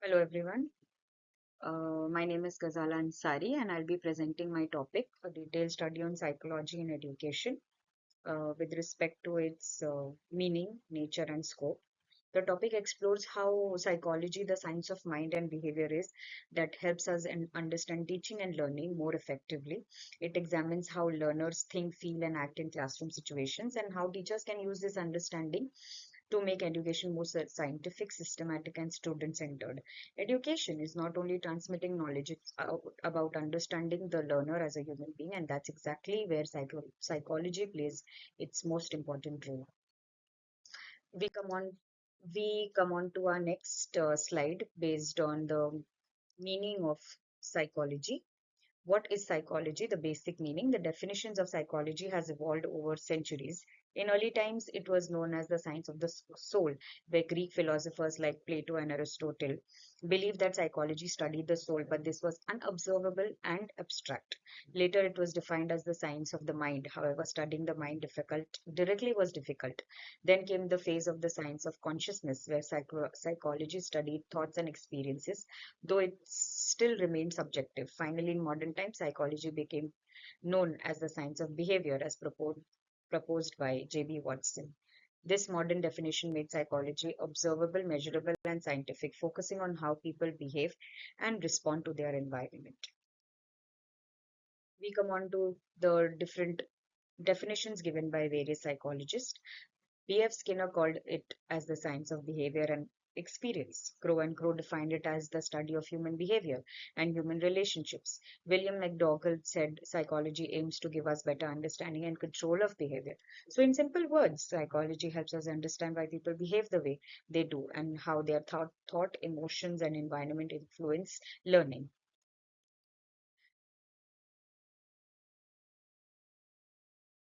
Hello everyone. My name is Ghazala Ansari and I'll be presenting my topic, a detailed study on psychology in education with respect to its meaning, nature and scope. The topic explores how psychology, the science of mind and behavior is that helps us understand teaching and learning more effectively. It examines how learners think, feel and act in classroom situations and how teachers can use this understanding to make education more scientific, systematic, and student centered. Education is not only transmitting knowledge, it's about understanding the learner as a human being, and that's exactly where psychology plays its most important role. We come on, we come on to our next slide based on the meaning of psychology. What is psychology? The basic meaning. The definitions of psychology has evolved over centuries. In early times, it was known as the science of the soul, where Greek philosophers like Plato and Aristotle believed that psychology studied the soul, but this was unobservable and abstract. Later, it was defined as the science of the mind. However, studying the mind directly was difficult. Then came the phase of the science of consciousness, where psychology studied thoughts and experiences, though it still remained subjective. Finally, in modern times, psychology became known as the science of behavior, as proposed by J.B. Watson. This modern definition made psychology observable, measurable, and scientific, focusing on how people behave and respond to their environment. We come on to the different definitions given by various psychologists. B.F. Skinner called it as the science of behavior and experience. Crow and Crow defined it as the study of human behavior and human relationships. William McDougall said psychology aims to give us better understanding and control of behavior. So, in simple words, psychology helps us understand why people behave the way they do and how their thought, emotions, and environment influence learning.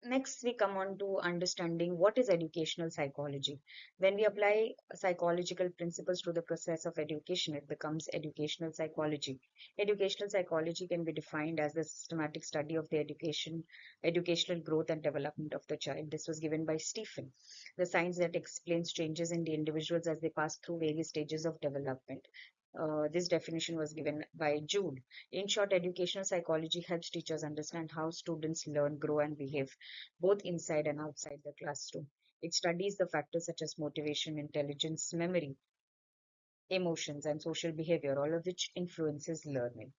Next, we come on to understanding what is educational psychology. When we apply psychological principles to the process of education, it becomes educational psychology. Educational psychology can be defined as the systematic study of the educational growth and development of the child. This was given by Stephen. The science that explains changes in the individuals as they pass through various stages of development. This definition was given by Jude. In short, educational psychology helps teachers understand how students learn, grow, and behave both inside and outside the classroom. It studies the factors such as motivation, intelligence, memory, emotions, and social behavior, all of which influences learning.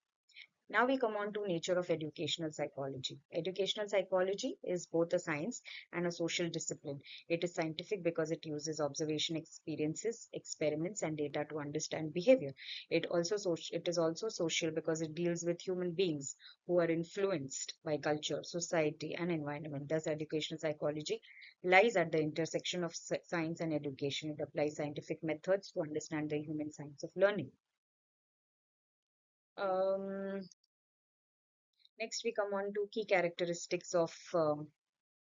Now we come on to nature of educational psychology. Educational psychology is both a science and a social discipline. It is scientific because it uses observation experiences, experiments, and data to understand behavior. It is also social because it deals with human beings who are influenced by culture, society, and environment. Thus, educational psychology lies at the intersection of science and education. It applies scientific methods to understand the human science of learning. Um, Next, we come on to key characteristics of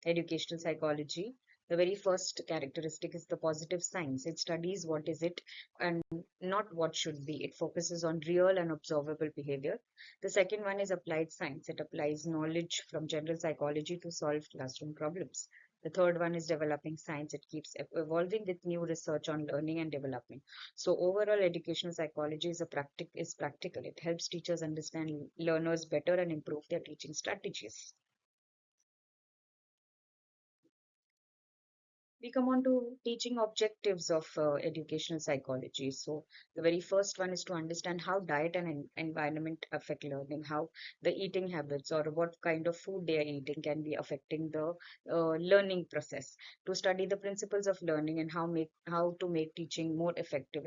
educational psychology. The very first characteristic is the positive science. It studies what is it and not what should be. It focuses on real and observable behavior. The second one is applied science. It applies knowledge from general psychology to solve classroom problems. The third one is developing science. It keeps evolving with new research on learning and development. So overall, educational psychology is practical. It helps teachers understand learners better and improve their teaching strategies. We come on to teaching objectives of educational psychology. So, the very first one is to understand how diet and environment affect learning, how the eating habits or what kind of food they are eating can be affecting the learning process. To study the principles of learning and how to make teaching more effective.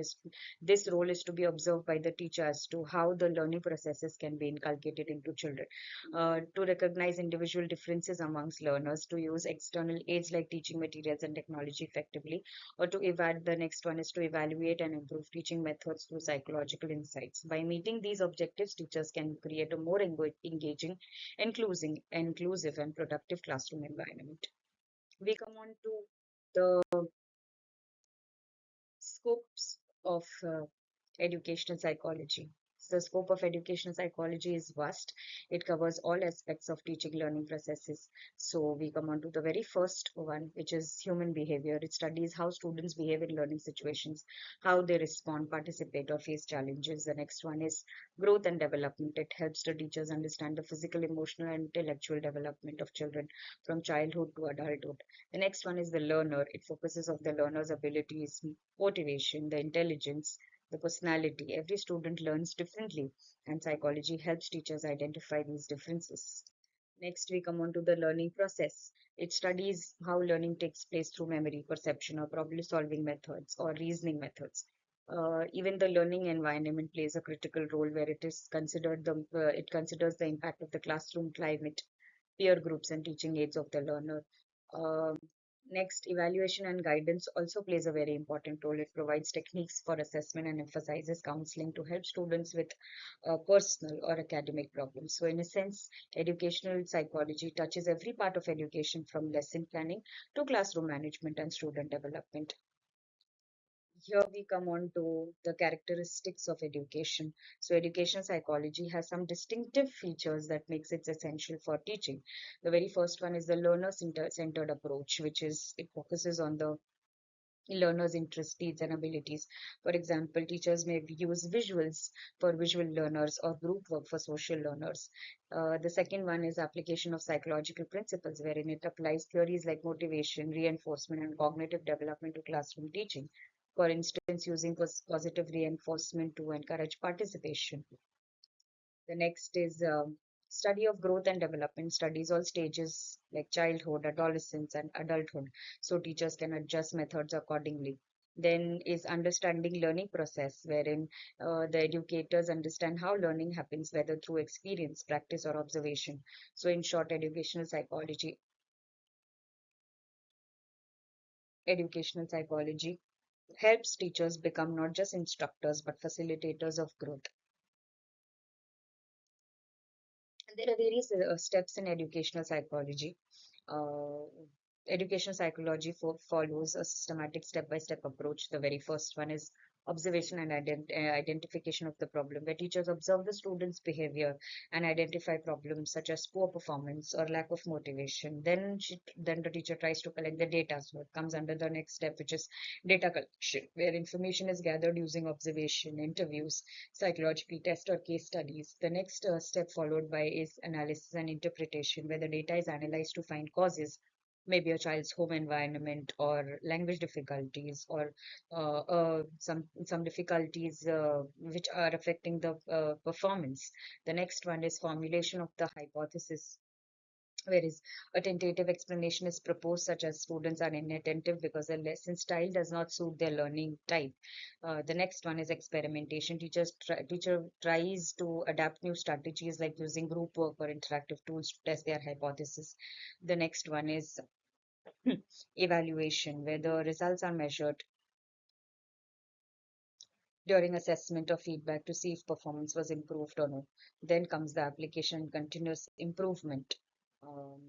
This role is to be observed by the teacher as to how the learning processes can be inculcated into children, to recognize individual differences amongst learners, to use external aids like teaching materials and technology effectively, or the next one is to evaluate and improve teaching methods through psychological insights. By meeting these objectives, teachers can create a more engaging, inclusive, and productive classroom environment. We come on to the scopes of educational psychology. The scope of educational psychology is vast. It covers all aspects of teaching learning processes. So we come on to the very first one, which is human behavior. It studies how students behave in learning situations, how they respond, participate, or face challenges. The next one is growth and development. It helps the teachers understand the physical, emotional, and intellectual development of children from childhood to adulthood. The next one is the learner. It focuses on the learner's abilities, motivation, the intelligence, the personality. Every student learns differently, and psychology helps teachers identify these differences. Next, we come on to the learning process. It studies how learning takes place through memory, perception, or problem-solving methods or reasoning methods. Even the learning environment plays a critical role where it considers the impact of the classroom climate, peer groups, and teaching aids of the learner. Um, Next, evaluation and guidance also plays a very important role. It provides techniques for assessment and emphasizes counseling to help students with personal or academic problems. So, in a sense, educational psychology touches every part of education from lesson planning to classroom management and student development. Here we come on to the characteristics of education. So education psychology has some distinctive features that makes it essential for teaching. The very first one is the learner centered approach, which is it focuses on the learner's interests, needs, and abilities. For example, teachers may use visuals for visual learners or group work for social learners. The second one is application of psychological principles, wherein it applies theories like motivation, reinforcement, and cognitive development to classroom teaching. For instance, using positive reinforcement to encourage participation. The next is study of growth and development, studies all stages like childhood, adolescence, and adulthood, so teachers can adjust methods accordingly. Then is understanding learning process, wherein the educators understand how learning happens, whether through experience, practice, or observation. So, in short, educational psychology helps teachers become not just instructors but facilitators of growth. There are various steps in educational psychology. Uh, Educational psychology follows a systematic step-by-step approach. The very first one is observation and identification of the problem, where teachers observe the students' behavior and identify problems such as poor performance or lack of motivation. Then the teacher tries to collect the data. So it comes under the next step, which is data collection, where information is gathered using observation, interviews, psychological tests, or case studies. The next step followed by is analysis and interpretation, where the data is analyzed to find causes, maybe a child's home environment or language difficulties or some difficulties which are affecting the performance. The next one is formulation of the hypothesis, whereas a tentative explanation is proposed, such as students are inattentive because the lesson style does not suit their learning type. The next one is experimentation. Teacher tries to adapt new strategies like using group work or interactive tools to test their hypothesis. The next one is evaluation, where the results are measured during assessment or feedback to see if performance was improved or no. Then comes the application and continuous improvement. Um,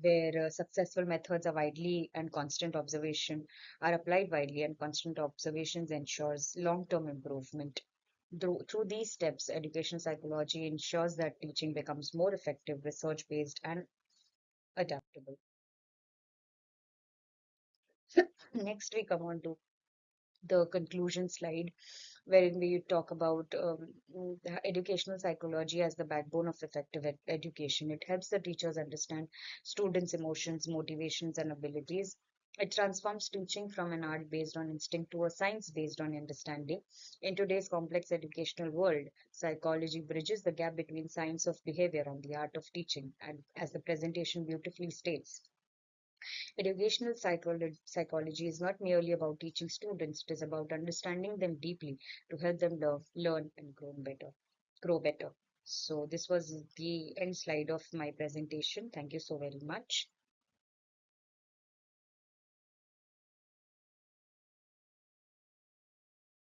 where successful methods are widely and constant observation are applied widely and constant observations ensures long-term improvement. Through these steps, education psychology ensures that teaching becomes more effective, research-based, and adaptable. Next, we come on to the conclusion slide, wherein we talk about the educational psychology as the backbone of effective education. It helps the teachers understand students' emotions, motivations, and abilities. It transforms teaching from an art based on instinct to a science based on understanding. In today's complex educational world, psychology bridges the gap between science of behavior and the art of teaching. And as the presentation beautifully states, psychology is not merely about teaching students, it is about understanding them deeply to help them learn and grow better. So this was the end slide of my presentation. Thank you so very much.